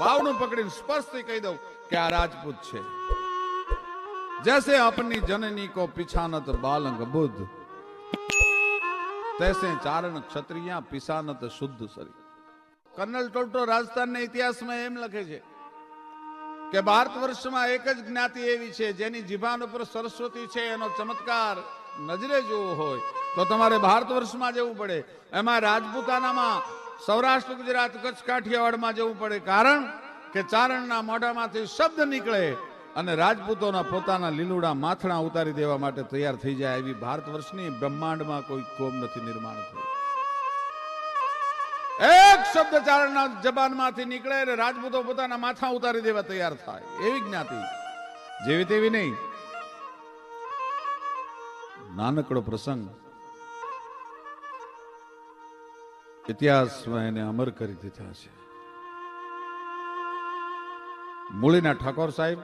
બાવણું પકડીને સ્પષ્ટથી કહી દઉં કે આ રાજપૂત છે. जैसे अपनी जननी को पिछानत बालंग बुद्ध, तैसे चारण क्षत्रिया पिछानत शुद्ध शरीर. कर्नल टोल्टो રાજસ્થાનના ઇતિહાસમાં એમ લખે છે કે ભારત વર્ષમાં એક જ જ્ઞાતિ એવી છે જેની જીભાન ઉપર સરસ્વતી છે. એનો ચમત્કાર નજરે જોવો હોય તો તમારે ભારત વર્ષમાં જવું પડે. એમાં રાજપૂતાનામાં સૌરાષ્ટ્ર, ગુજરાત, કચ્છ, કાઠિયાવાડમાં જવું પડે. કારણ કે ચારણના મોઢામાંથી શબ્દ નીકળે અને રાજપૂતોના પોતાના લીલુડા માથણા ઉતારી દેવા માટે તૈયાર થઈ જાય. એવી ભારત વર્ષની બ્રહ્માંડમાં કોઈ કોમ નથી નિર્માણ થયું. એક શબ્દ ચારણના જબાનમાંથી નીકળે અને રાજપૂતો પોતાના માથા ઉતારી દેવા તૈયાર થાય. એવી જ્ઞાતિ, જેવી તેવી નહીં. નાનકડો પ્રસંગ ઇતિહાસમાં એને અમર કરી દીધા છે. મૂળીના ઠાકોર સાહેબ,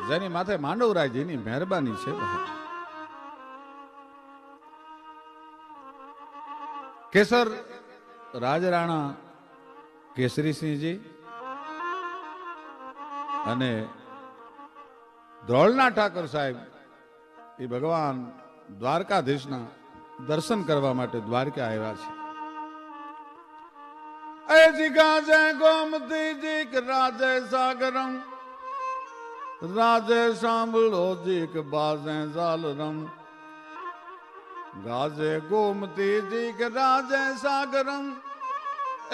જેની માથે માંડવરાયજીની મહેરબાની છે. કેસર રાજરાણા કેસરીસિંહજી અને ધ્રોળના ઠાકોર સાહેબ એ ભગવાન દ્વારકાધીશના દર્શન કરવા માટે દ્વારકા આવ્યા છે. એજી ગાજે ગોમતીજી કે રાજે સાગરમ, રાજે સાંભળો જી કે બાજે ઝાલરમ. ગાજે ગોમતીજી કે રાજે સાગરમ,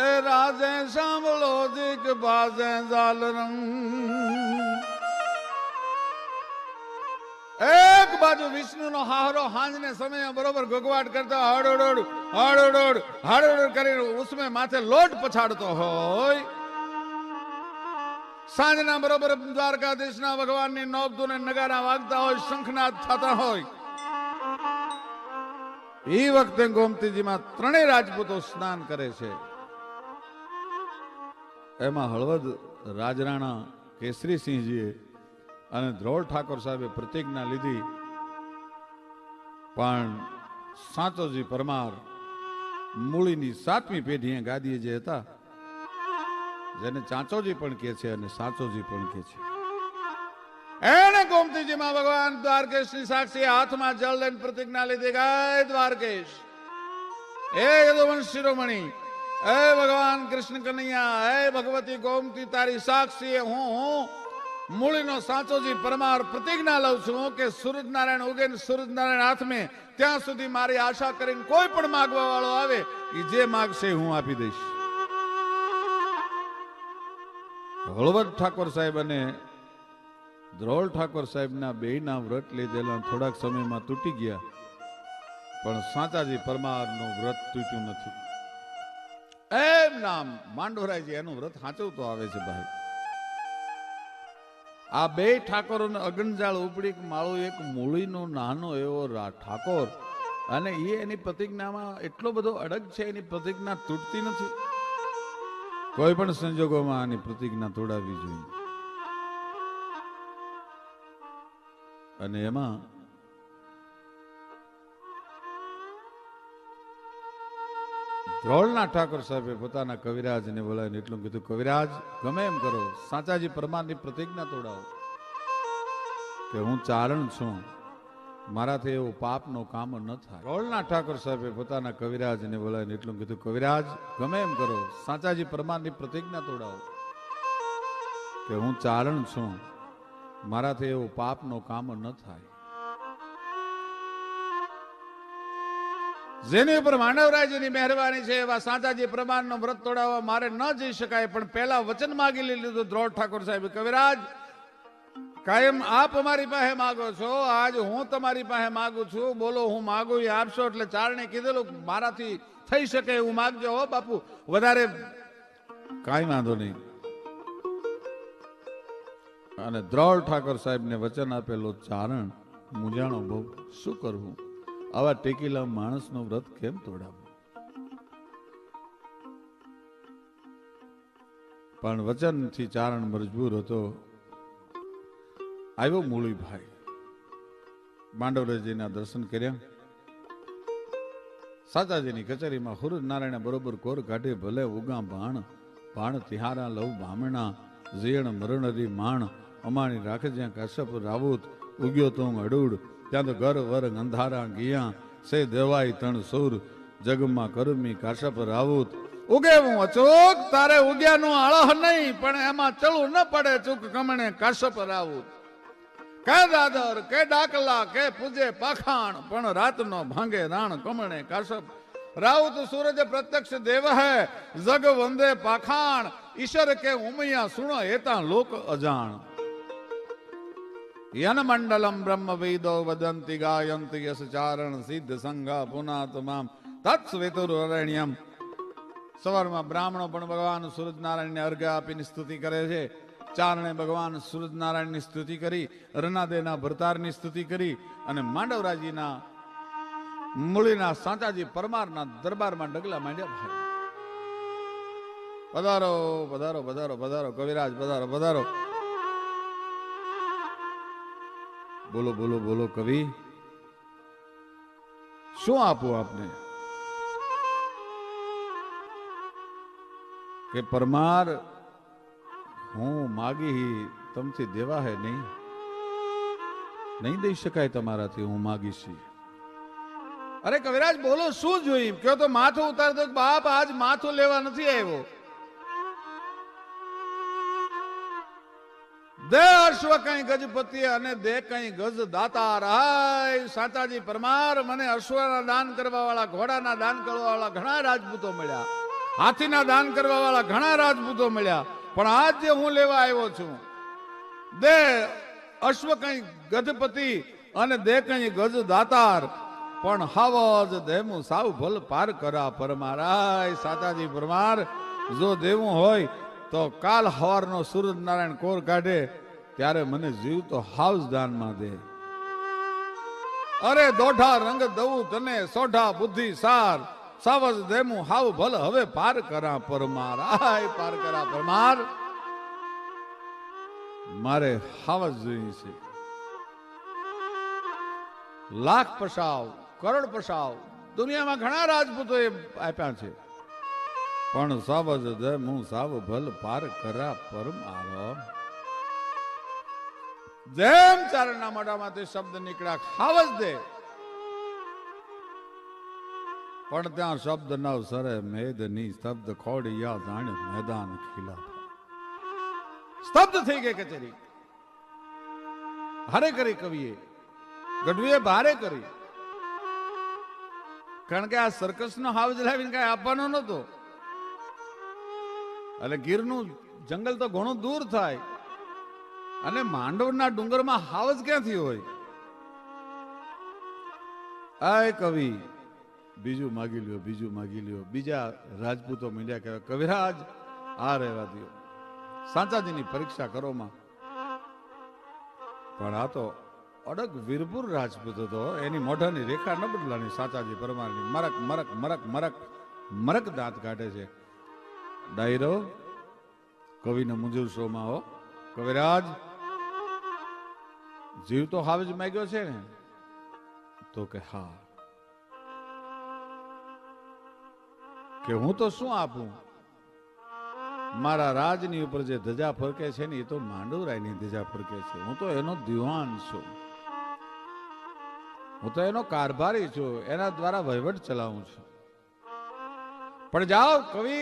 એ રાજે સાંભળો જી કે બાજે ઝાલરમ. એક બાજુ વિષ્ણુનો હારો હાંજને સમયે બરોબર ગગવાટ કરતા હડોડોડ હડોડોડ હડોડોડ કરીને ઉસમે માથે લોટ પછાડતો હોય, સાંજના બરોબર દ્વારકાધીશના ભગવાનની નોકધૂને નગારા વાગતા હોય, શંખનાદ થતા હોય, એ વખતે ગોમતીજીમાં ત્રણેય રાજપૂતો સ્નાન કરે છે. એમાં હળવદ રાજરાણા કેસરીસિંહજીએ અને ધ્રોળ ઠાકોર સાહેબે પ્રતિજ્ઞા લીધી, પણ સાચોજી પરમાર મૂળીની 7મી પેઢીએ ગાદીએ જે હતા, જેને ચાંચોજી પણ કહે છે અને સાચોજી પણ કહે છે, એને ગોમતીજીમાં ભગવાન દ્વારકેશની સાક્ષી હાથમાં જળ લઈને પ્રતિજ્ઞા લીધી, ગાય દ્વારકેશ, હે યદુવંશ શિરોમણી, હે ભગવાન કૃષ્ણ કનૈયા, હે ભગવતી ગોમતી, તારી સાક્ષી હું મૂળીનો સાચોજી પરમાર પ્રતિજ્ઞા લઉં છું કે સૂરજનારાયણ ઉગે ને સૂરજનારાયણ હાથમે ત્યાં સુધી મારી આશા કરીને કોઈ પણ માગવા વાળો આવે એ જે માગશે હું આપી દઈશ. હળવદ ઠાકોર સાહેબ અને ધ્રોળ ઠાકોર સાહેબના બેયના વ્રત લીધેલા થોડાક સમયમાં તૂટી ગયા, પણ સાચાજી પરમારનું વ્રત તૂટ્યું નથી. એમ નામ માંડવરાયજી એનું વ્રત સાચવતો આવે છે ભાઈ. આ બે ઠાકોરોને અગણજાળ ઉપડી માળો એક મૂળીનો નાનો એવો ઠાકોર, અને એ એની પ્રતિજ્ઞામાં એટલો બધો અડગ છે, એની પ્રતિજ્ઞા તૂટતી નથી. કોઈ પણ સંજોગોમાં આની પ્રતિજ્ઞા તોડાવવી જોઈએ. અને એમાં ધ્રોળના ઠાકોર સાહેબે પોતાના કવિરાજને બોલાવીને એટલું કીધું, કવિરાજ ગમે એમ કરો, સાચાજી પરમારની પ્રતિજ્ઞા તોડાવો કે હું ચારણ છું, મારાથી એવું પાપનો કામ ન થાય. ધ્રોળના ઠાકોર સાહેબે પોતાના કવિરાજને બોલાવીને એટલું કીધું, કવિરાજ ગમે એમ કરો, સાચાજી પરમારની પ્રતિજ્ઞા તોડાવો કે હું ચારણ છું, મારાથી એવું પાપનો કામ ન થાય. જેની ઉપર માંડવરાયજીની મહેરબાની છે એવા સાચાજી પ્રમાણનો વ્રત તોડાવવા મારે ન જઈ શકાય, પણ પહેલા વચન માગી લીધું ધ્રોળ ઠાકોર સાહેબ, કવિરાજ કાયમ આપ અમારી પાસે માગો છો, આજ હું તમારી પાસે માગું છું, બોલો હું માગું એ આપશો. એટલે ચારણે કીધેલું મારાથી થઈ શકે એવું માગજો હો બાપુ, વધારે કાંઈ વાંધો નહીં. અને ધ્રોળ ઠાકોર સાહેબને વચન આપેલો ચારણ મૂંઝાણો બહુ, શું કરવું, આવા ટેકીલા માણસનો વ્રત કેમ તોડાવવું. પણ વચનથી ચારણ મજબૂર હતો. આવ્યો મૂળીભાઈ, માંડવરાયજીના દર્શન કર્યા, સાચાજીની કચેરીમાં હુરજ નારાયણ બરોબર કોર કાઢે ભલે ઉગા ભાણ ભાણ તિહારા લવ ભામણા ઝીણ મરણરી માણ અમાણી રાખે જ્યાં કાશ્યપ રાવુત ઉગ્યો તું અડુડ ત્યાં તો ઘર વર અંધારા ગિયા સે દેવાય તણ સુર જગમાં કરમી કાશ્યપ રાવુત ઉગે હું અચૂક તારે ઉગ્યાનું અળહ નહીં પણ એમાં ચલું ન પડે ચૂક કમણે કાશ્યપ રાવુત કે દાદર કે ડાકલા કે પૂજે પાખાણ પણ રાતનો ભાંગે રાણ કમણે કાશ્યપ રાઉત સૂરજ પ્રત્યક્ષ દેવ હૈ જગ વંદે પાખાણ ઈશ્વર કે ઉમૈયા સુણો એતા લોક અજાણ યન મંડલમ બ્રહ્મ વેદો વદંતિ ગાયંતિ યસ ચારણ સિદ્ધ સંઘા પુના તમામ તત્સ્વેતુર અરણ્યમ. સવારમાં બ્રાહ્મણો પણ ભગવાન સૂરજનારાયણને અર્ઘ્ય આપીને સ્તુતિ કરે છે. ચારણે ભગવાન સૂરજનારાયણની સ્તુતિ કરી, રનાદેના ભરતારની સ્તુતિ કરી અને માંડવરાજીના મૂળીના સાચાજી પરમારના દરબારમાં ડગલા માંડ્યા. પધારો પધારો પધારો પધારો કવિરાજ પધારો પધારો. બોલો બોલો બોલો કવિ, શું આપું આપને? કે પરમાર હું માગી તમથી દેવા હે નહીં દઈ શકાય તમારાથી, હું માગીશ. અરે કવિરાજ બોલો શું જોઈ? કયો તો માથું ઉતાર દો. બાપ આજ માથું લેવા નથી આવ્યો. દે અશ્વ કઈ ગજપતિ અને દે કઈ ગજ દાતાર. હાય સાચાજી પરમાર, મને અશ્વના દાન કરવા વાળા, ઘોડાના દાન કરવા વાળા ઘણા રાજપૂતો મળ્યા, હાથીના દાન કરવા વાળા ઘણા રાજપૂતો મળ્યા, પણ આજ જે હું લેવા આવ્યો છું, દે અશ્વ કઈ ગજપતિ અને દે કઈ ગજ દાતાર પણ હાવજ દેમું સાવ ભલ પાર કરા પરમાર. આય સાચાજી પરમાર, જો દેવું હોય તો કાલ હવારનો સૂરજ નારાયણ કોર કાઢે ત્યારે મને જીવ તો હાઉસ દાનમાં દે. અરે દોઢા રંગ દઉં તને સોઢા બુદ્ધિ સાર, સાવજ દેમું હાવ ભલ હવે પાર કરા પરમાર. આય પાર કરા પરમાર, મારે હાવજ જોઈએ છે. લાખ પસાવ કરોડ પસાવ દુનિયામાં ઘણા રાજપૂતો એ આપ્યા છે, પણ સાવજ દેમું સાવ ભલ પાર કરા પરમાર. જેમ ચારણના મોઢામાંથી શબ્દ નીકળ્યા હાવજ દે, પણ ત્યાં શબ્દ નવ સરે મેદની સ્તબ્ધ ખોડિયા જાણ મેદાન ખીલા. સ્તબ્ધ થઈ ગઈ કચેરી. હારે કરી કવિએ, ગઢવીએ ભારે કરી, કારણ કે આ સર્કસ નો હાવજ લાવીને કઈ આપવાનો નતો. એટલે ગીરનું જંગલ તો ઘણું દૂર થાય અને માંડવના ડુંગરમાં હાવજ ક્યાંથી હોય? આય કવિ બીજું માગી લ્યો, બીજું માગી લ્યો. બીજા રાજપૂતો મીડિયા કહેવાય, કવિરાજ આ રહેવા દો, સાચાજીની પરીક્ષા કરો માં. પણ આ તો અડગ વીરપુર રાજપૂત હતો, એની મોઢાની રેખા ન બદલાની. સાચાજી પરમારની મરક મરક મરક મરક મરક દાંત કાઢે છે. ડાયરો કવિને મુંજુર શોમાં હો. કવિરાજ જીવ તો હાવજ માગ્યો છે ને? તો કે હા. કે હું તો શું આપું? મારા રાજની ઉપર જે ધજા ફરકે છે ને એ તો માંડવરાયની ધજા ફરકે છે. હું તો એનો દિવાન છું, હું તો એનો કારભારી છું, એના દ્વારા વહીવટ ચલાવું છું. પણ જાઓ કવિ,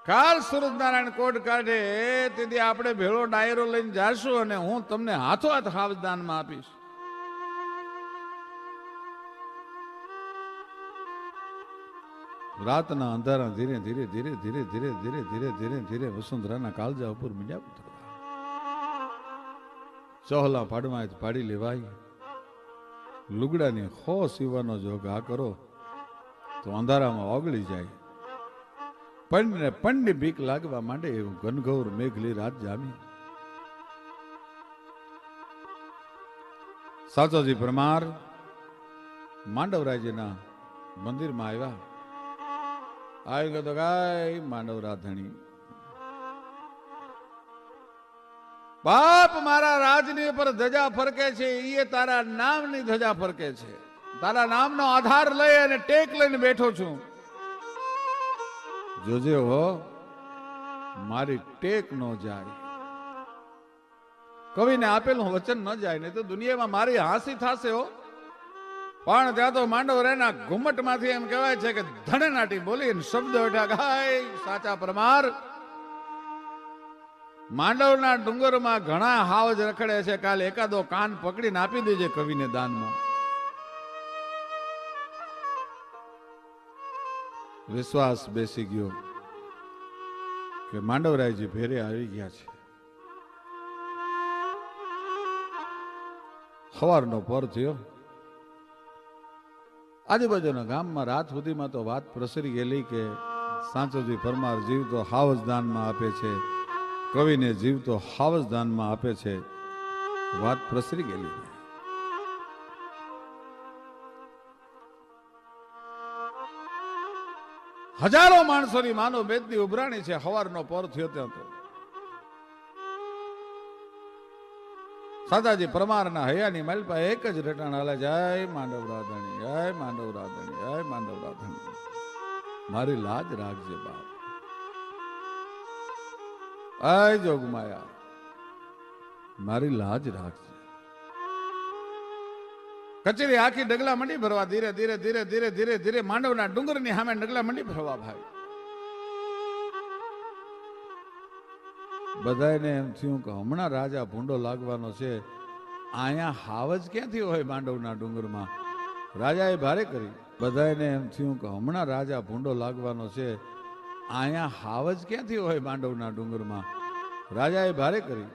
કાલ સૂરજનારાયણ કોટ કાઢે તેથી આપણે ભેળો ડાયરો લઈને જાશું અને હું તમને હાથો હાથ હાવજદાનમાં આપીશ. રાતના અંધારા ધીરે ધીરે ધીરે ધીરે ધીરે ધીરે ધીરે ધીરે ધીરે વસુંધરાના કાળજા ઉપર મીંડ્યા ઉતરવા. ચોહલા પાડમાં પાડી લેવાય. લુગડાની હો સીવાનો જો ઘા કરો તો અંધારામાં ઓગળી જાય. પંડને પંડની બીક લાગવા માંડે એવું ઘનઘોર મેઘલી રાત જામી. સાચાજી પરમાર માંડવરાયજીના મંદિરમાં આવ્યા. આવી ગયો તો ગાય માંડવરા ધણી, બાપ મારા રાજની ઉપર ધજા ફરકે છે, એ તારા નામની ધજા ફરકે છે. તારા નામનો આધાર લઈ અને ટેક લઈને બેઠો છું. જોજે હો મારી ટેક ન જાય, કવિને આપેલું વચન ન જાય, નહીં તો દુનિયામાં મારી હાંસી થશે હો. પણ ત્યાં તો માંડવરાયના ઘુમ્મટમાંથી એમ કહેવાય છે કે ધણનાટી બોલીને શબ્દ ઉઠ્યા ગાય સાચા પરમાર. માંડવના ડુંગરમાં ઘણા હાવજ રખડે છે, કાલે એકાદો કાન પકડીને આપી દેજે કવિને દાનમાં. વિશ્વાસ બેસી ગયો કે માંડવરાયજી ભેરે આવી ગયા છે. સવારનો પર થયો. આજુબાજુના ગામમાં રાત સુધીમાં તો વાત પ્રસરી ગયેલી કે સાંચોજી પરમાર જીવ તો હાવજ દાનમાં આપે છે, કવિને જીવ તો હાવજ દાનમાં આપે છે. વાત પ્રસરી ગયેલી. હજારો માણસોની માનવ બેદની ઉભરાણી છે. સવારનો પર થયો ત્યાં તો સાદાજી પરમારના હૈયાની માલપા એક જ રટાણ હાલે, જય માંડવરાધણી, જય માંડવરાધણી, જય માંડવરાધણી. મારી લાજ રાખજે બાપ, આય જોગમાયા મારી લાજ રાખજે. કચેરી આખી ડગલા મંડી ભરવા, ધીરે ધીરે ધીરે ધીરે ધીરે ધીરે માંડવના ડુંગરની સામે ડગલા મંડી ભરવા. ભાઈ બધાને એમ થયું કે હમણાં રાજા ભૂંડો લાગવાનો છે. અહીંયા હાવજ ક્યાંથી હોય માંડવના ડુંગરમાં? રાજાએ ભારે કરી. બધાને એમ થયું કે હમણાં રાજા ભૂંડો લાગવાનો છે. અહીંયા હાવજ ક્યાંથી હોય માંડવના ડુંગરમાં? રાજાએ ભારે કરી.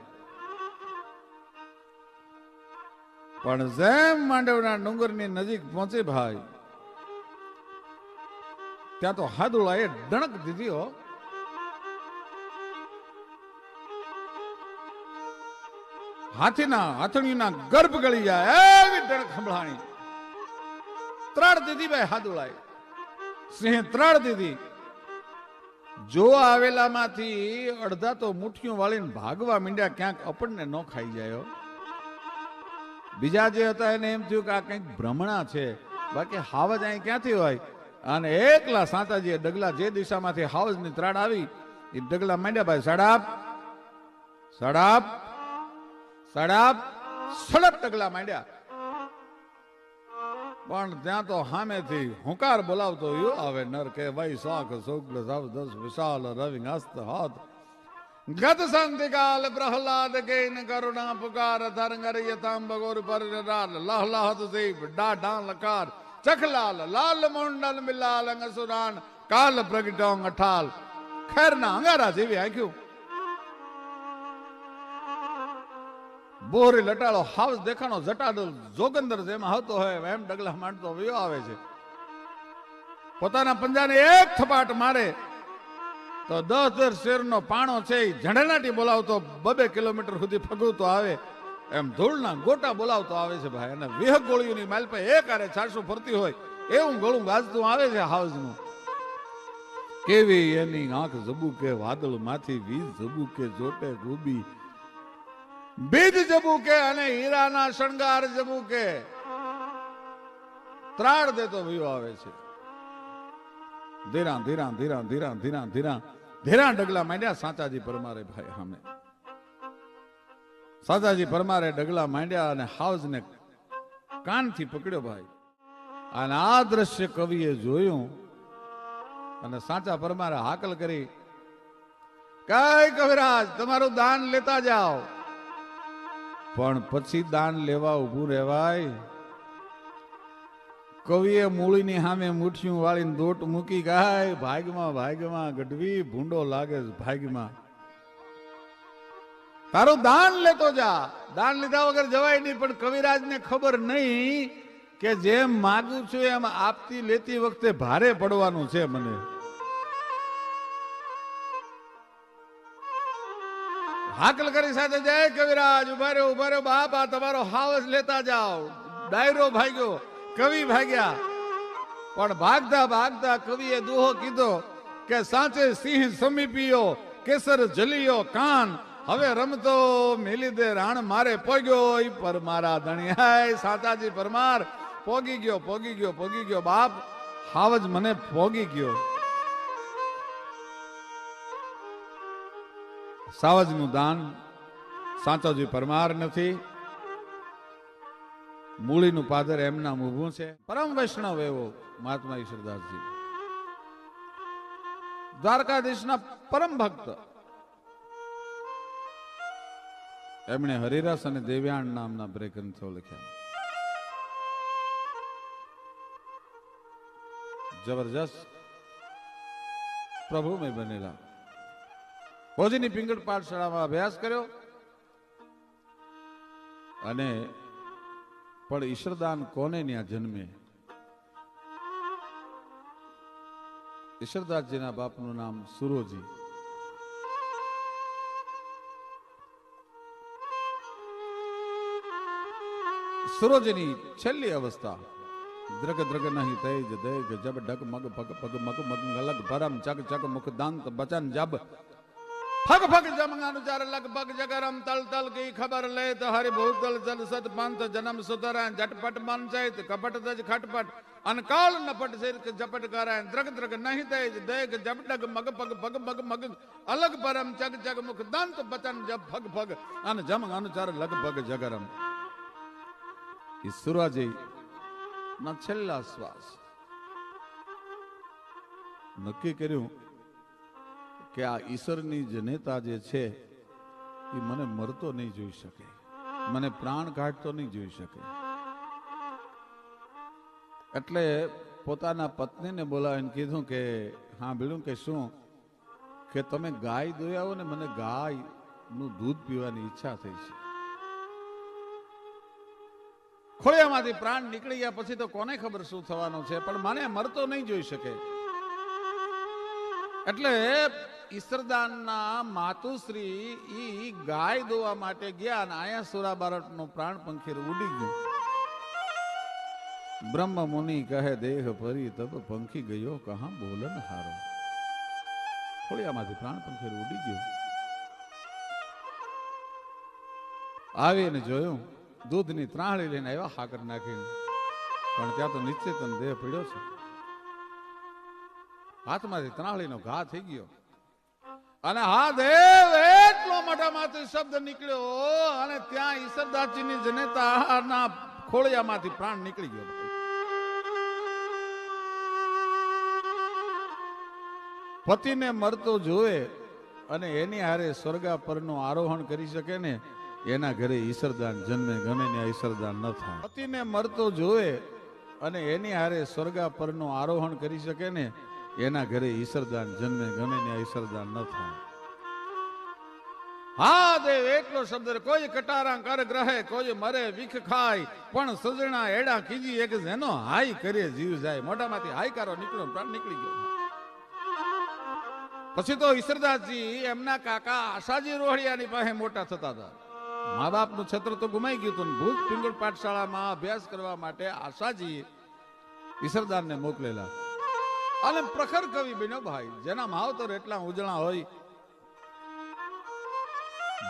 પણ જેમ માંડવના ડુંગરની નજીક પહોંચે ભાઈ, ત્યાં તો હાદુળાએ ડણક દીધી હો. હાથણીના ગર્ભ ગળી જાય એવી ડણક સંભળાણી. ત્રાડ દીધી ભાઈ હાદુળાએ. સિંહે ત્રાડ દીધી. જો આવેલામાંથી અડધા તો મુઠ્ઠીઓ વાળીને ભાગવા માંડ્યા, ક્યાંક આપણને ન ખાઈ જાય. બીજા જે હતા એને એમ થયું કે આ કંઈક ભ્રમણા છે, બાકી હાવજ અહીં ક્યાંથી હોય? અને એકલા સાંતાજીએ ડગલા જે દિશામાંથી હાવજની ત્રાડ આવી એ ડગલા માંડ્યા ભાઈ. સડાપ સડાપ સડાપ સડપ ડગલા માંડ્યા. પણ ત્યાં તો સામેથી હુંકાર બોલાવતો યો આવે નર કે ભાઈ શાખ શુક્લ સવ દસ વિશાલ રવિ હસ્ત હાથ ગત સંતિકાલ પ્રહલાદ કેન કરુણા પુકાર ધરંગર યતામ બગોર પર રાલ લહલાહત દેવ ડાઢા લકાર ચખલાલ લાલ મુંડલ મિલાલ અંગસુરાન કાલ પ્રગટોંગ અઠાલ. ખેરના અંગારા જેવી આંખ્યું. બોરી લટાળો હાવસ દેખાણો જટાડલ જોગંદર જેમાં હતો હોય એમ ડગલા માંડતો વયો આવે છે. પોતાના પંજાને એક થપાટ મારે તો 10 શેરનો પાણો છે એ ઝંડનાટી બોલાવતો 2 કિલોમીટર સુધી ફગવતો આવે એમ ધૂળના ગોટા બોલાવતો આવે છે ભાઈ. અને વિહક ગોળીઓની માલ પર એક આરે છાસો ફરતી હોય એવું ગળું ગાજતું આવે છે હાવજનું. કેવી એની આંખ જબુકે વાદળ માંથી વીજ જબુકે જોટે ગોબી બીજ જબુકે અને હીરાના શણગાર જબુકે. ત્રાડ દેતો વયો આવે છે. ધીરા ધીરા ધીરા ધીરા ધીરા ધીરા ધીરા ડગલા માંડ્યા સાચાજી પરમારે ભાઈ સામે. સાચાજી પરમારે ડગલા માંડ્યા અને હાવજને કાનથી પકડ્યો ભાઈ. અને આ દ્રશ્ય કવિએ જોયું અને સાચા પરમારે હાકલ કરી, કઈ કવિરાજ તમારું દાન લેતા જાઓ. પણ પછી દાન લેવા ઉભું રહેવાય? કવિએ મૂળીની સામે મુઠ્ઠીઓ વાળીને દોટ મૂકી ગાય ભાગમાં ભાગમાં ગઢવી ભૂંડો લાગે ભાગમાં. તારું દાન લેતો જા. દાન લીધા વગર જવાય નહીં. પણ કવિરાજને ખબર નહીં કે જેમ માગું છું એમ આપતી લેતી વખતે ભારે પડવાનું છે મને. હાકલ કરી સાથે જય કવિરાજ ઉભા રહ્યો બાપ, આ તમારો હાવસ લેતા જાઓ. ડાયરો ભાગ્યો, કવિ ભાગ્યા. પણ ભાગતા ભાગતા કવિએ દોહો કીધો કે સાચે સિંહ સમીપ્યો કેસર જલિયો કાન, હવે રમતો મેલી દે રાણ મારે પગ્યો પર મારા ધણી. હાય સાચાજી પરમાર પોગી ગયો પોગી ગયો પોગી ગયો બાપ હાવજ મને પોગી ગયો. સાવજનું દાન સાચોજી પરમાર નથી, મૂળીનું પાદર એમના ઊભું છે. પરમ વૈષ્ણવ એવો મહાત્મા ઈશ્વરદાસજી, દ્વારકાધીશના પરમ ભક્ત. એમણે હરિરસ અને દેવ્યાણ નામના બે ગ્રંથો લખ્યા. જબરજસ્ત પ્રભુમય બનેલા. ભોજીની પિંગળ પાઠશાળામાં અભ્યાસ કર્યો અને પણ ઈશ્વરદાન કોને ત્યાં જન્મે? ઈશ્વરદાસજીના બાપનું નામ સુરોજી. સુરોજીની છેલ્લી અવસ્થા દ્રગ દ્રગ નહીં તેજ દેગ જબ ડગ મગ પગ પગ મગ મગ ગલગ ભરમ ચગ ચગ મુખ દાંત બચન જબ ફગ ફગ જમંગાનુચાર લગભગ જગરમ તલ તલ કી ખબર લે તો હરિ ભૂતલ જલ સત પાંત જન્મ સુધરા ઝટપટ મન ચૈત કપટ દજ ખટપટ અનકાળ નપટ સિર ઝપટ કરાય દ્રગ દ્રગ નહીં તેજ દેગ જબ ડગ મગ પગ પગ મગ મગ અલગ પરમ ચગ ચગ મુખ દાંત બચન જબ ફગ ફગ અન જમંગાનુચાર લગભગ જગરમ. ઈશ્વરાજી ના છેલ્લા શ્વાસ નક્કી કર્યું કે આ ઈશ્વરની જનેતા જે છે એ મને મરતો નહીં જોઈ શકે, મને પ્રાણ કાઢતો નહીં જોઈ શકે. એટલે પોતાના પત્નીને બોલાવીને કીધું કે હા બીડું કે શું કે તમે ગાય દોયાવો ને, મને ગાય નું દૂધ પીવાની ઈચ્છા થઈ છે. ખોળિયામાંથી પ્રાણ નીકળી ગયા પછી તો કોને ખબર શું થવાનું છે, પણ મને મરતો નહીં જોઈ શકે. એટલે ઈશ્વરદાનના માતુશ્રી ઈ ગાય દોવા માટે ગયા અને આયા સુરા બારટનો પ્રાણ પંખીર ઉડી ગયો. બ્રહ્મ મુનિ કહે દેહ પરી તબ પંખી ગયો કહા બોલન હારો. ખોળિયામાંથી પ્રાણ પંખીર ઉડી ગયો. આવીને જોયું દૂધની ત્રાહળી લઈને આવ્યા હાકર નાખીને, પણ ત્યાં તો નિશ્ચેતન દેહ પડ્યો છે. હાથમાંથી ત્રાહળીનો ઘા થઈ ગયો અને હા દેવ એટલો મોઢામાંથી શબ્દ નીકળ્યો અને ત્યાં ઈશ્વરદાસજીની જનેતાના ખોળિયામાંથી પ્રાણ નીકળી ગયો. પતિને મરતો જોવે અને એની હારે સ્વર્ગા પરનું આરોહણ કરી શકે ને, એના ઘરે ઈશ્વરદાન જન્મે, ગમે ને ઈશ્વરદાન ન થાય. પતિને મરતો જોવે અને એની હારે સ્વર્ગા પરનું આરોહણ કરી શકે ને, એના ઘરે ઈશ્વરદાન જન્મે, ગમે ને ઈશ્વરદાન ન થાય. હા દેવ એટલો શબ્દ. કોઈ કટારા કર ગ્રહે, કોઈ મરે વિખ ખાય, પણ સજણા એડા કીજી એક જેનો હાઈ કરે જીવ જાય. મોઢામાંથી હાઈકારો નીકળ્યો, પ્રાણ નીકળી ગયો. પછી તો ઈશ્વરદાસજી એમના કાકા આશાજી રોહડિયાની પાસે મોટા થતા હતા. મા બાપનું છત્ર તો ગુમાઈ ગયું હતું. ભુજ પિંગળ પાઠશાળામાં અભ્યાસ કરવા માટે આશાજી ઈશ્વરદાનને મોકલેલા અને પ્રખર કવિ બન્યો ભાઈ, જેના માવતર એટલા ઉજળા હોય.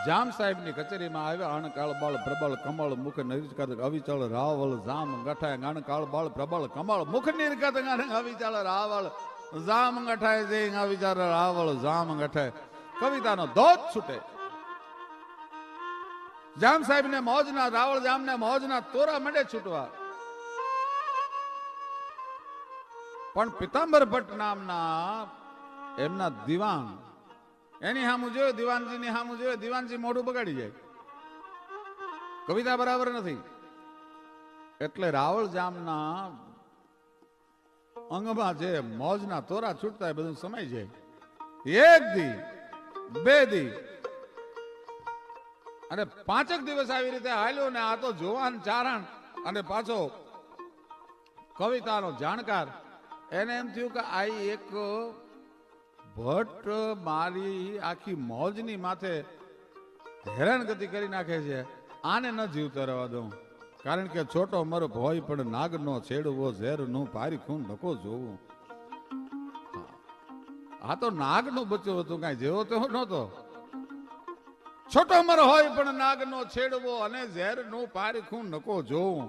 જામ સાહેબની કચેરીમાં આવ્યા. અણકાળ બળ પ્રબળ કમળ મુખ નિર્ગત અવિચળ રાવળ જામ ગઠાય. અણકાળ બળ પ્રબળ કમળ મુખ નિર્ગત અવિચળ રાવળ જામ ગઠાય. જે અવિચાર રાવળ જામ ગઠાય. કવિતાનો ધોધ છૂટે. જામ સાહેબ ને મોજના, રાવળ જામ ને મોજના તોરા મંડે છૂટવા. પણ પિતાંબર ભટ્ટ નામના એમના દિવાન, એની સામું જોયું, દિવાનજીની સામું જોયું, દિવાનજી મોઢું બગાડી જાય. કવિતા બરાબર નથી. એટલે રાવળ જામના અંગમાં જે મોજના તોરા છૂટતા એ બધું સમાઈ જાય. એક દી, બે દી અને 5 દિવસ આવી રીતે હાલ્યો ને આ તો જોવાન ચારણ અને પાછો કવિતાનો જાણકાર. એને એમ થયું કે આ એક ભટ્ટ મારી આખી મોજની માથે હેરાનગતિ કરી નાખે છે, આને ન જીવતા રહેવા દઉં. કારણ કે છોટો મરપ હોય પણ નાગ નો છેડવો, ઝેર નું પારી ખૂન નકો જોવું. આ તો નાગ નું બચ્ચું હતું, કઈ જેવો તેવો નહોતો. છોટો મર હોય પણ નાગ નો છેડવો અને ઝેર નું પારી ખૂન નકો જોવું.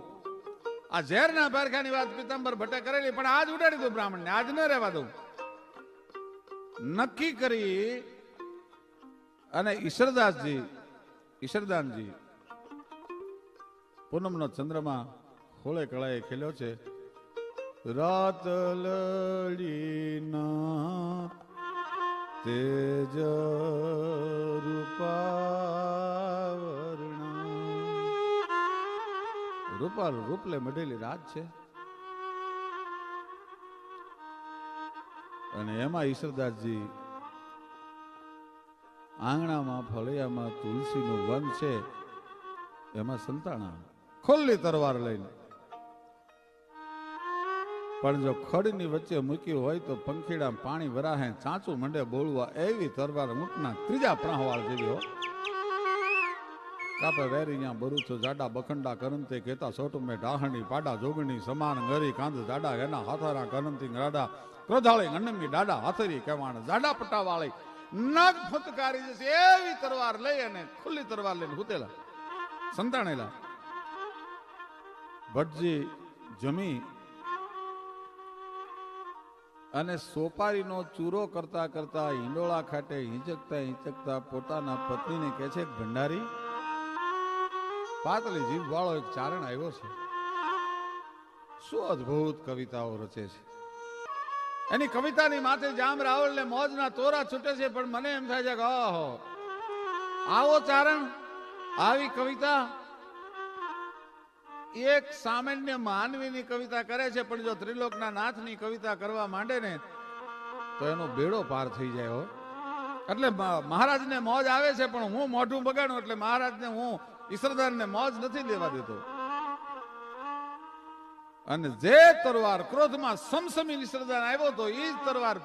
આ ઝેરના પારખાની વાત પિતાંબર ભટ્ટે કરેલી, પણ આજ ઉડાડી દઉં બ્રાહ્મણને, આજ ન રહેવા દઉં. નક્કી કરી અને ઈશ્વરદાનજી પૂનમનો ચંદ્રમા હોળે કળાએ ખેલ્યો છે. રાત લડીના તેજ રૂપાલ રૂપલે મઢેલી રાત છે. અને એમાં ઈશ્વરદાસજી આંગણામાં ફળિયામાં તુલસીનું વન છે, એમાં સંતાણા ખુલ્લી તરવાર લઈને, પણ જો ખડની વચ્ચે મૂકી હોય તો પંખીડા પાણી વરાહે ચાંચું મંડે બોલવા એવી તરવાર ઊંટના ત્રીજા પ્રાહવાળ જેવી હો. કાપે વેરીયા બરુછો જાડા બખંડા કરંતે કેતા સોટું મેં ઢાહણી પાડા જોગણી સમાન ગરી કાંદ જાડા એના હાથારા કરંતી રાડા ક્રોધાળી ગણમી દાડા હાથરી કહેવાણ જાડા પટ્ટાવાળી નગ ફૂંતકારી જશે એવી તરવાર લઈ અને ખુલ્લી તરવાર લઈને હુતેલા સંતાણેલા. ભટજી જમી અને સોપારીનો ચૂરો કરતા કરતા હિંડોળા ખાટે હિંચકતા પોતાના પત્નીને કહે છે, ભંડારી પાતળી જીભ વાળો એક ચારણ આવ્યો છે, શું અદભુત કવિતાઓ રચે છે. એની કવિતાની માથે જામ રાવળ ને મોજના તોરા છૂટે છે, પણ મને એમ થાય છે કે ઓહો, આવો ચારણ, આવી કવિતા. એક સામાન્ય માનવીની કવિતા કરે છે, પણ જો ત્રિલોકના નાથની કવિતા કરવા માંડે ને તો એનો બેડો પાર થઈ જાય હો. એટલે મહારાજને મોજ આવે છે, પણ હું મોઢું બગાડું એટલે મહારાજને હું ઈશ્વરદાનને મોજ નથી લેવા દેતો. અને જે તરવાર ક્રોધમાં સમસમી ઈશ્વરદાન આવ્યો તો એ જ તરવાર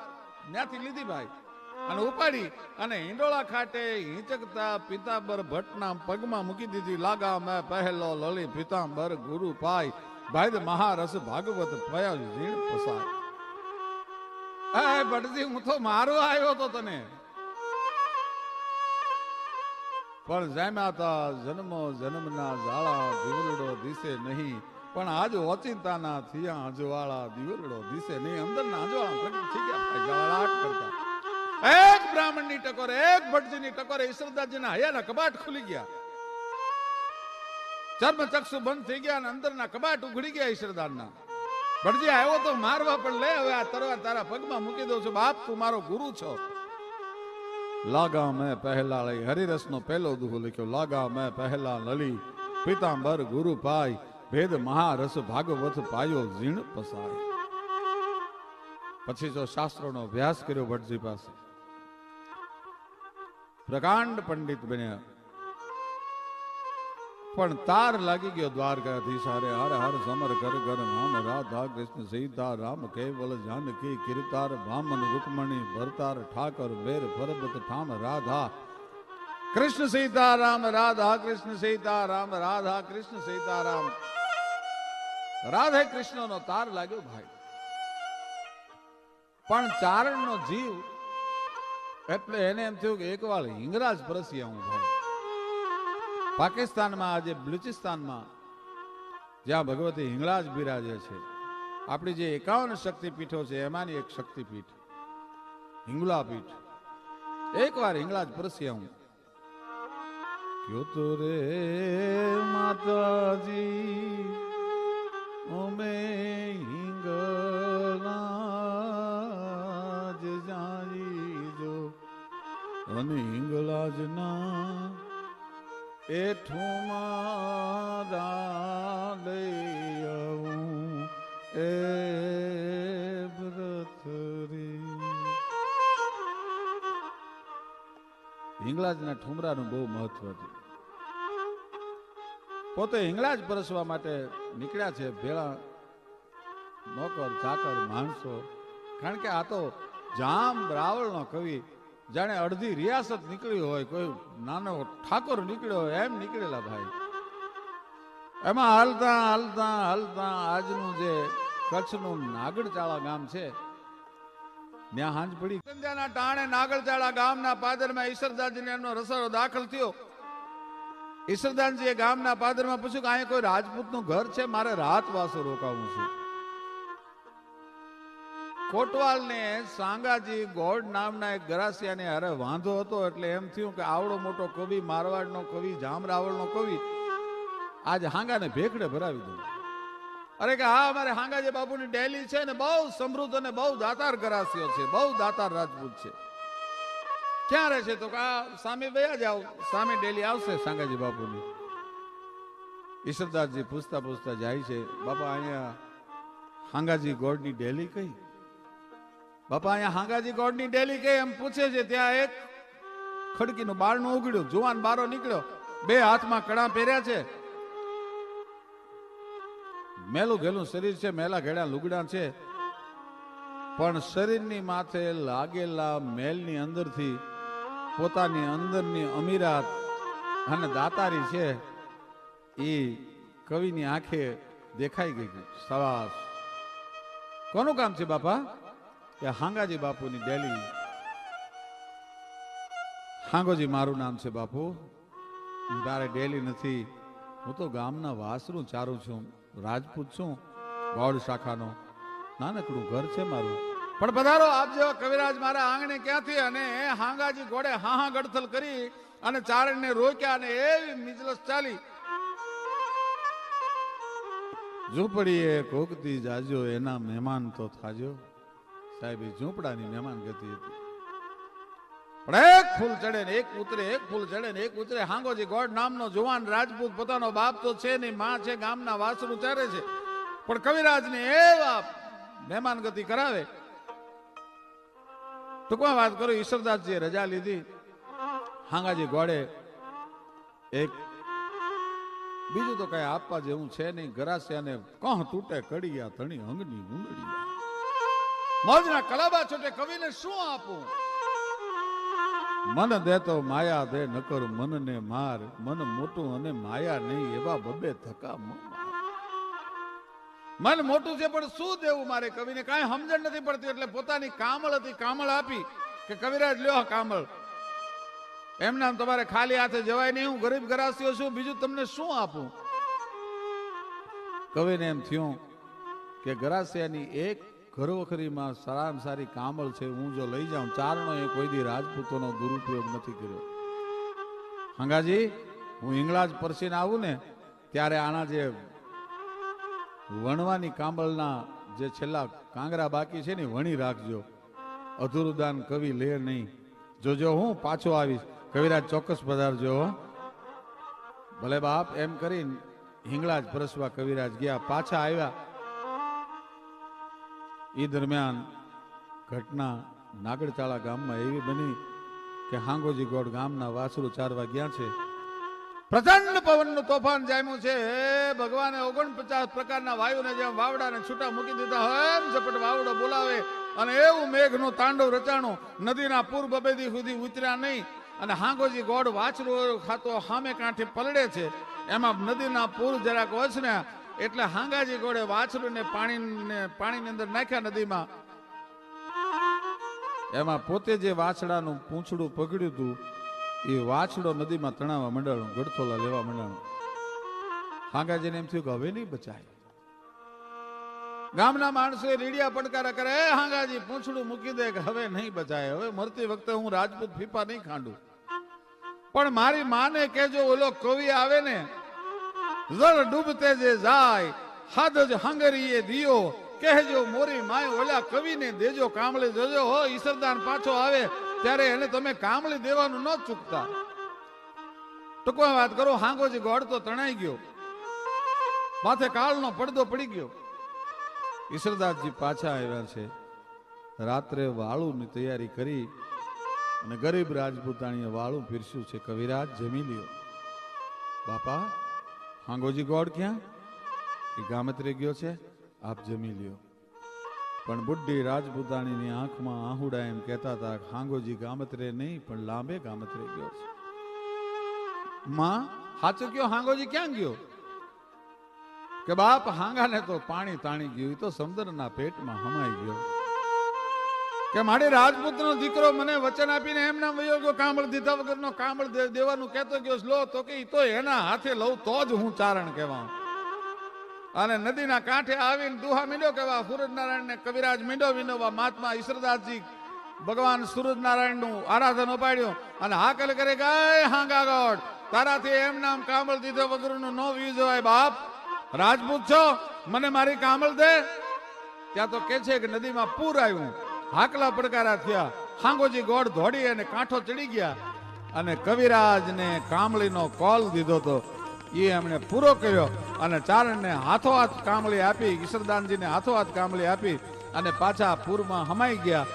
ત્યાંથી લીધી ભાઈ અને ઉપાડી અને હિંડોળા ખાટે હિંચકતા પિતાંબર ભટ્ટના પગમાં મૂકી દીધી. લાગા મેં પહેલો લલી પિતાંબર ગુરુ પાય ભાઈ મહારસ ભાગવત પયા ઝીણ પસાય. એ ભટ્ટજી, હું તો મારો આવ્યો તો તને, પણ જામ્યા તા જન્મો જન્મના ઝાળા દીવરડો દિશે નહીં, પણ આજ ઓચિંતાના થયા અજવાળા દીવરડો દિશે નહીં. અંદરના અજવાળા પ્રગટ થઈ ગયા જવાળાટ કરતા. એક બ્રાહ્મણની ટકોરે, એક ભટજીની ટકોરે ઈશ્વરદાસજીના હૈયાના કબાટ ખુલી ગયા, ચર્મ ચક્ષુ બંધ થઈ ગયા અને અંદરના કબાટ ઉઘડી ગયા ઈશ્વરદાનના. ભટજી આવ્યો તો મારવા પણ લે, હવે આ તરવાર તારા પગમાં મૂકી દઉં છું, બાપ તું મારો ગુરુ છો. લાગા મેં પહેલા લઈ, હરિરસનો પહેલો દુહો લખ્યો. લાગા મેં પહેલા લલી પિતાંબર ગુરુ પાય ભેદ મહારસ ભાગવત પાયો ઝીણ પસાય. પછી જો શાસ્ત્રોનો અભ્યાસ કર્યો ભટ્ટજી પાસે, પ્રકાંડ પંડિત બન્યા, પણ તાર લાગી ગયો દ્વારકાધીશ હારે. હર હર સમર કર કર નામ રાધા કૃષ્ણ સીતા રામ કેવલ જાનકી કીર્તાર ભામન રૂકમણી ભરતાર ઠાકર બેર પરબત ઠામ રાધા કૃષ્ણ સીતારામ રાધા કૃષ્ણ સીતારામ રાધા કૃષ્ણ સીતારામ. રાધે કૃષ્ણનો તાર લાગ્યો ભાઈ, પણ ચારણનો જીવ એટલે એને એમ થયું કે એકવાર હિંગરાજ પરસ્યા હું ભાઈ. પાકિસ્તાનમાં આજે બલુચિસ્તાનમાં જ્યાં ભગવતી હિંગળાજ બિરાજે છે, આપણી જે 51 શક્તિપીઠો છે એમાંની એક શક્તિપીઠ હિંગલા પીઠ. એકવાર હિંગળાજ પરસ્યા હું. ક્યો તો રે માતાજી ઓમે હિંગળાજ જાઈ જો અને હિંગળાજના એઠું મારા લઈ આવું એ વ્રત રે. હિંગળાજના ઠુમરાનું બહુ મહત્વ છે. પોતે હિંગળાજ પરસવા માટે નીકળ્યા છે, ભેળા નોકર ચાકર માણસો. કારણ કે આ તો જામ રાવળનો કવિ, જાણે અડધી રિયાસત નીકળી હોય, કોઈ નાનો ઠાકોર નીકળ્યો હોય એમ નીકળેલા ભાઈ. એમાં હાલતા હાલતા હાલતા આજનું જે કચ્છનું નાગડચાળા ગામ છે ત્યાં હાંજ પડી. સંધ્યાના ટાણે નાગડચાળા ગામના પાદરમાં ઈશ્વરદાસજીને એમનો રસોડો દાખલ થયો. ઈશ્વરદાનજીએ ગામના પાદરમાં પૂછ્યું કે અહીંયા કોઈ રાજપૂતનું ઘર છે, મારે રાત વાસો રોકાવું છે. કોટવાલ ને સાંગાજી ગોડ નામના એક ગરાસિયાને હારે વાંધો હતો, એટલે એમ થયું કે આવડો મોટો કવિ, મારવાડનો કવિ, જામરાવળનો કવિ, આજ હાંગાને ભેખડે ભરાવી દઉં. અરે કે હા, અમારે હાંગાજી બાપુની ડેલી છે ને બહુ સમૃદ્ધ અને બહુ દાતાર ગરાસિયો છે, બહુ દાતાર રાજપૂત છે. ક્યાં રહે છે? તો સામે વયા જાઓ, સામે ડેલી આવશે સાંગાજી બાપુની. ઈશ્વરદાસજી પૂછતા પૂછતા જાય છે, બાપા અહીંયા હાંગાજી ગોડની ડેલી કઈ? બાપા અહીંયા હાંગાજી ગોડની ડેલી કઈ એમ પૂછે છે. ત્યાં એક ખડકીનું બારણું ઉઘડ્યું, જુવાન બારો નીકળ્યો, બે હાથમાં કડા પહેર્યા છે, મેલું ઘેલું શરીર છે, મેલા ઘેડા લુગડા છે, પણ શરીરની માથે લાગેલા મેલની અંદરથી પોતાની અંદરની અમીરાત અને દાતારી છે એ કવિની આંખે દેખાઈ ગઈ. સવાસ કોનું કામ છે બાપા? કે હાંગાજી બાપુની ડેલી. હાંગોજી મારું નામ છે બાપુ, તારે ડેલી નથી, હું તો ગામના વાસરું ચારું છું, રાજપૂત છું, ગોળ શાખાનો નાનકડું ઘર છે મારું. પણ પધારો, આપ જેવા કવિરાજ મારા આંગણે ક્યાંથી? અને હાંગાજી ઘોડે હા ગડથલ કરી અને ચારણને રોક્યા અને એવી મિજલસ ચાલી. ઝૂંપડીએ કોકતી જાજો, એના મહેમાન તો થાજો. સાહેબ ઝૂંપડાની મહેમાન ગતિ હતી. પણ એક ફૂલ ચડે ને એક ઉતરે, એક ફૂલ ચડે ને એક ઉતરે. હાંગોજી ગોડ નામનો જુવાન રાજપૂત, પોતાનો બાપ તો છે નહીં, માં છે, ગામના વાસરું ચારે છે, પણ કવિરાજને એવા મહેમાન ગતિ કરાવે. ટૂંકમાં વાત કરું, ઈશ્વરદાસજીએ રજા લીધી. હાંગાજી ગોડે એક બીજું તો કઈ આપવા જેવું છે નહીં, ગરાસિયાને કહ તૂટે કડિયા ધણી અંગની ઊંડડિયા, મોજના કલાબા છોટે, કવિને શું આપું? મન દે તો માયા દે, નકર મનને માર, મન મોટું અને માયા નહીં, એવા બબે ધક્કા મન મોટું છે પણ શું દેવું મારે કવિને? કાંઈ સમજણ નથી પડતી. એટલે પોતાની કામળ હતી, કામળ આપી કે કવિરાજ લ્યો કામળ, એમના તમારે ખાલી હાથે જવાય નહીં, હું ગરીબ ગરાસીઓ છું, બીજું તમને શું આપું? કવિને એમ થયું કે ગરાસિયાની એક ઘરવખરીમાં સારામાં સારી કામળ છે, હું જો લઈ જાઉં. ચારણો એ કોઈ દી રાજપૂતોનો દુરુપયોગ નથી કર્યો. હાંગાજી, હું હિંગળાજ પરસીને આવું ને ત્યારે આના જે વણવાની કાંબળના જે છેલ્લા કાંગરા બાકી છે ને વણી રાખજો, અધૂરું દાન કવિ લે નહીં. જોજો હું પાછો આવીશ, કવિરાજ ચોક્કસ પધારજો. ભલે બાપ એમ કરીને હિંગળાજ પરસવા કવિરાજ ગયા. પાછા આવ્યા એ દરમિયાન ઘટના નાગડચાળા ગામમાં એવી બની કે હાંગોજી ગોડ ગામના વાસરું ચારવા ગયા છે. પ્રચંડ પવનનું તોફાન જામ્યું છે. ભગવાને 49 પ્રકારના વાયુને જેમ વાવડાને છૂટા મૂકી દીધા હોય એમ ઝપટ વાવડો બોલાવે અને એવું મેઘનું તાંડવ રચાણું. નદીના પૂર બબેદી સુધી ઉતર્યા નહીં અને હાંગોજી ગોડ વાછરું ખાતો સામે કાંઠે પલડે છે. એમાં નદીના પૂર જરાક ઓછન્યા એટલે હાંગાજી ગોડે વાછરુંને પાણીની અંદર નાખ્યા નદીમાં. એમાં પોતે જે વાછડાનું પૂંછડું પકડ્યું હતું એ વાછડો નદીમાં તણાવવા મંડાણું, ગડથોલા લેવા મંડાણું. હાંગાજીને એમ થયું કે હવે નહીં બચાય. ગામના માણસો રીડિયા પડકારા કરે, હાંગાજી પૂંછડું મૂકી દે કે હવે નહીં બચાય, હવે મરતી વખતે હું રાજપૂત ફીફા નહીં ખાંડું. પણ મારી માને કેજો ઓલો કવિ આવે ને, જળ ડૂબતે જે જાય હાદ જ હાંગરીએ દિયો, કહેજો મોરી માય ઓલા કવિને દેજો કામળી. જોજો હો, ઈશ્વરદાન પાછો આવે ત્યારે એને તમે કામળી દેવાનું ન ચૂકતા. ટૂંકમાં વાત કરો, હાંગોજી ગોડ તો તણાઈ ગયો, માથે કાળનો પડદો પડી ગયો. ઈશ્વરદાસજી પાછા આવ્યા છે. રાત્રે વાળુની તૈયારી કરી અને ગરીબ રાજપૂતાણીએ વાળું પીરસ્યું છે. કવિરાજ જમી લ્યો. બાપા, હાંગોજી ગોડ ક્યાં? એ ગામત્રે ગયો છે, આપ જમી લ્યો. પણ બુઢી રાજપૂતાણીની આંખમાં આહુડા એમ કહેતા હતા, હાંગોજી ગામત્રે નહીં પણ લાંબે ગામત્રે ગયો છે. માં સાચું કયો, હાંગોજી ક્યાં ગયો? કે બાપ, હાંગાને તો પાણી તાણી ગયું, તો સમુદ્રના પેટમાં હમાઈ ગયો. કે મારી રાજપૂતનો દીકરો મને વચન આપીને એમ નામ વયો ગયો, કામળ દીધા વગરનો કામળ દેવાનું કહેતો ગયો લો, તો કે ઈ તો એના હાથે લઉં તો જ હું ચારણ કહેવા. અને નદીના કાંઠે આવીને દુહા મીંડો કહેવા, સૂરજનારાયણ ને કવિરાજ મીંડો વિનોવા, મહાત્મા ઈશ્વરદાસજી ભગવાન સૂરજનારાયણ નું આરાધન ઉપાડ્યું અને હાકલ કરે ગાય હાંગાગોડ, તારાથી એમ નામ કામળ દીધા વગરનું નો વીજવાય બાપ, રાજપૂત છો, મને મારી કામળ દે. ત્યાં તો કે છે કે નદીમાં પૂર આવ્યું, હાકલા પડકારા થયા, હાંગોજી ગોળ ધોડી અને કાંઠો ચડી ગયા અને કવિરાજને કામળીનો કોલ દીધો તો એ એમણે પૂરો કર્યો અને ચારણને હાથોહાથ કામળી આપી, ઈશ્વરદાનજીને હાથોહાથ કામળી આપી અને પાછા પૂરમાં હમાઈ ગયા.